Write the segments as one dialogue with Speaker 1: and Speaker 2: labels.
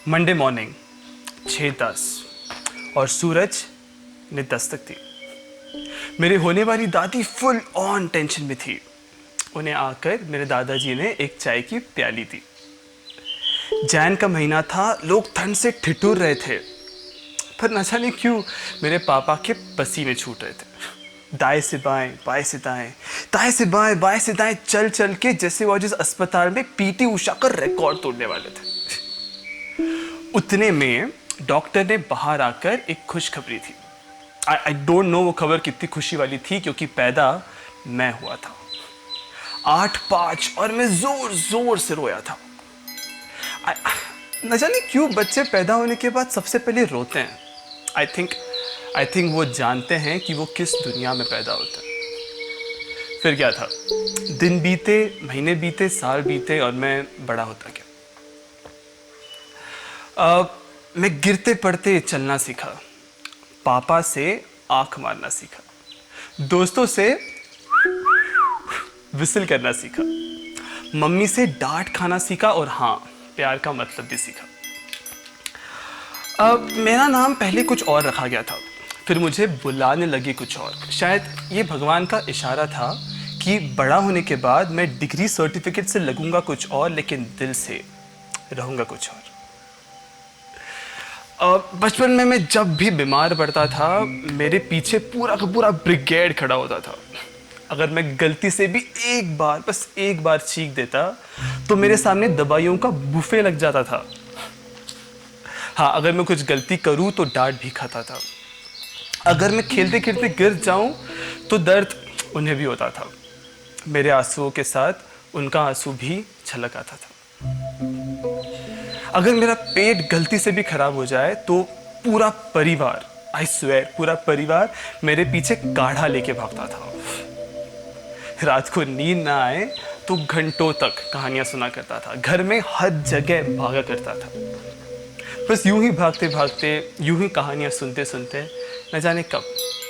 Speaker 1: Monday morning 6:10 और सूरज ने दस्तक दी। मेरी होने वाली दादी फुल ऑन टेंशन में थी। उन्हें आकर मेरे दादाजी ने एक चाय की प्याली दी। जैन का महीना था, लोग ठंड से ठिठुर रहे थे, पर न जाने क्यों मेरे पापा के पसीने छूट रहे थे। दाएं से बाएं, बाएं से दाएं, दाएं से बाएं, बाएं से दाएं चल चल के जैसे वो जिस अस्पताल में पीटी उषा का रिकॉर्ड तोड़ने वाले थे। उतने में डॉक्टर ने बाहर आकर एक खुशखबरी थी। आई डोंट नो वो खबर कितनी खुशी वाली थी, क्योंकि पैदा मैं हुआ था 8-5 और मैं जोर जोर से रोया था। न जाने क्यों बच्चे पैदा होने के बाद सबसे पहले रोते हैं। आई थिंक वो जानते हैं कि वो किस दुनिया में पैदा होते हैं। फिर क्या था, दिन बीते, महीने बीते, साल बीते और मैं बड़ा होता गया। मैं गिरते पड़ते चलना सीखा, पापा से आंख मारना सीखा, दोस्तों से विसिल करना सीखा, मम्मी से डांट खाना सीखा और हाँ, प्यार का मतलब भी सीखा। मेरा नाम पहले कुछ और रखा गया था, फिर मुझे बुलाने लगे कुछ और। शायद ये भगवान का इशारा था कि बड़ा होने के बाद मैं डिग्री सर्टिफिकेट से लगूंगा कुछ और, लेकिन दिल से रहूंगा कुछ और। बचपन में मैं जब भी बीमार पड़ता था, मेरे पीछे पूरा का पूरा ब्रिगेड खड़ा होता था। अगर मैं गलती से भी एक बार, बस एक बार चीख देता, तो मेरे सामने दवाइयों का बुफे लग जाता था। हाँ, अगर मैं कुछ गलती करूं तो डांट भी खाता था। अगर मैं खेलते खेलते गिर जाऊं तो दर्द उन्हें भी होता था। मेरे आंसुओं के साथ उनका आंसू भी छलक आता था। अगर मेरा पेट गलती से भी खराब हो जाए तो पूरा परिवार, आई स्वेयर, पूरा परिवार मेरे पीछे काढ़ा लेके भागता था। रात को नींद ना आए तो घंटों तक कहानियां सुना करता था। घर में हर जगह भागा करता था। बस यूं ही भागते भागते, यूं ही कहानियां सुनते सुनते न जाने कब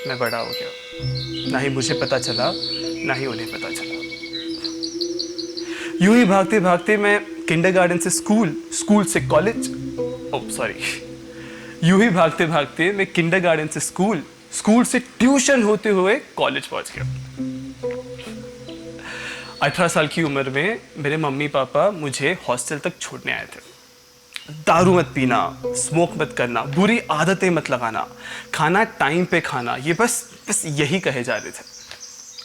Speaker 1: मैं बड़ा हो गया। ना ही मुझे पता चला, ना ही उन्हें पता चला। यूं ही भागते भागते मैं किंडरगार्टन से स्कूल, स्कूल से कॉलेज, यूं ही भागते भागते मैं किंडरगार्टन से स्कूल, स्कूल से ट्यूशन होते हुए कॉलेज पहुंच गया। 18 साल की उम्र में मेरे मम्मी पापा मुझे हॉस्टल तक छोड़ने आए थे। दारू मत पीना, स्मोक मत करना, बुरी आदतें मत लगाना, खाना टाइम पे खाना, ये बस यही कहे जा रहे थे।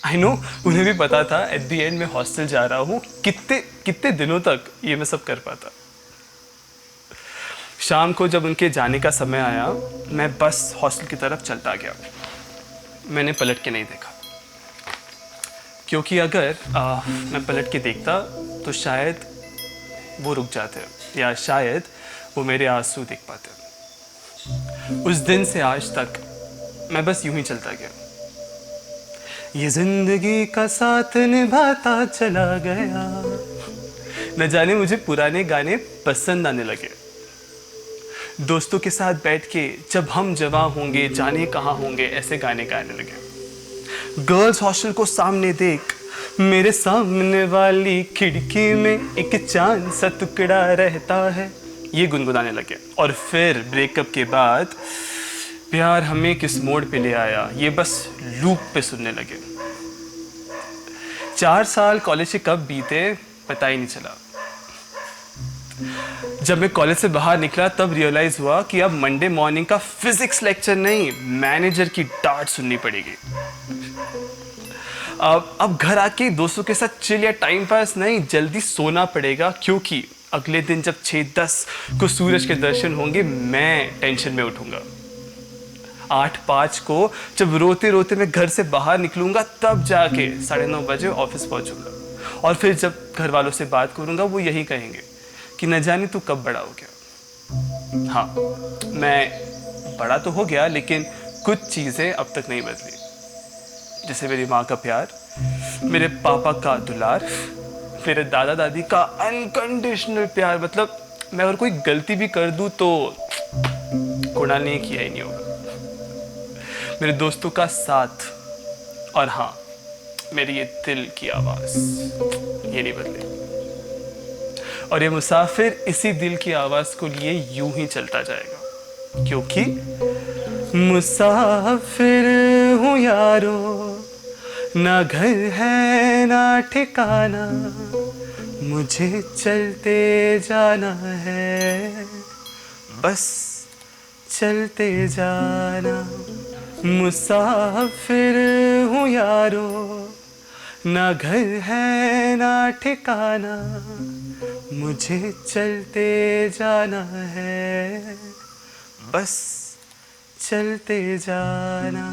Speaker 1: आई नो, उन्हें भी पता था एट द एंड मैं हॉस्टल जा रहा हूँ, कितने दिनों तक ये मैं सब कर पाता। शाम को जब उनके जाने का समय आया, मैं बस हॉस्टल की तरफ चलता गया। मैंने पलट के नहीं देखा, क्योंकि अगर मैं पलट के देखता तो शायद वो रुक जाते, या शायद वो मेरे आंसू देख पाते। उस दिन से आज तक मैं बस यूं ही चलता गया। ये जिंदगी का साथ निभाता चला गया। न जाने मुझे पुराने गाने पसंद आने लगे। दोस्तों के साथ बैठ के जब हम जवां होंगे, जाने कहाँ होंगे, ऐसे गाने गाने लगे। गर्ल्स हॉस्टल को सामने देख, मेरे सामने वाली खिड़की में एक चांद सा टुकड़ा रहता है, ये गुनगुनाने लगे। और फिर ब्रेकअप के बाद प्यार हमें किस मोड़ पे ले आया, ये बस लूप पे सुनने लगे। 4 साल कॉलेज से कब बीते पता ही नहीं चला। जब मैं कॉलेज से बाहर निकला तब रियलाइज हुआ कि अब मंडे मॉर्निंग का फिजिक्स लेक्चर नहीं, मैनेजर की डांट सुननी पड़ेगी। अब घर आके दोस्तों के साथ चिल या टाइम पास नहीं, जल्दी सोना पड़ेगा, क्योंकि अगले दिन जब 6:10 को सूरज के दर्शन होंगे, मैं टेंशन में उठूंगा। 8:05 को जब रोते रोते मैं घर से बाहर निकलूंगा, तब जाके 9:30 बजे ऑफिस पहुंचूंगा। और फिर जब घर वालों से बात करूंगा, वो यही कहेंगे कि न जाने तू कब बड़ा हो गया। हाँ, मैं बड़ा तो हो गया, लेकिन कुछ चीजें अब तक नहीं बदली। जैसे मेरी माँ का प्यार, मेरे पापा का दुलार, मेरे दादा दादी का अनकंडीशनल प्यार। मतलब मैं अगर कोई गलती भी कर दूं तो कुणाल ने किया ही नहीं होगा। मेरे दोस्तों का साथ, और हाँ, मेरी ये दिल की आवाज, ये नहीं बदली। और ये मुसाफिर इसी दिल की आवाज़ को लिए यूं ही चलता जाएगा, क्योंकि मुसाफिर हूँ यारो, ना घर है ना ठिकाना, मुझे चलते जाना है, बस चलते जाना। मुसाफिर हूँ यारो, ना घर है ना ठिकाना, मुझे चलते जाना है, बस चलते जाना।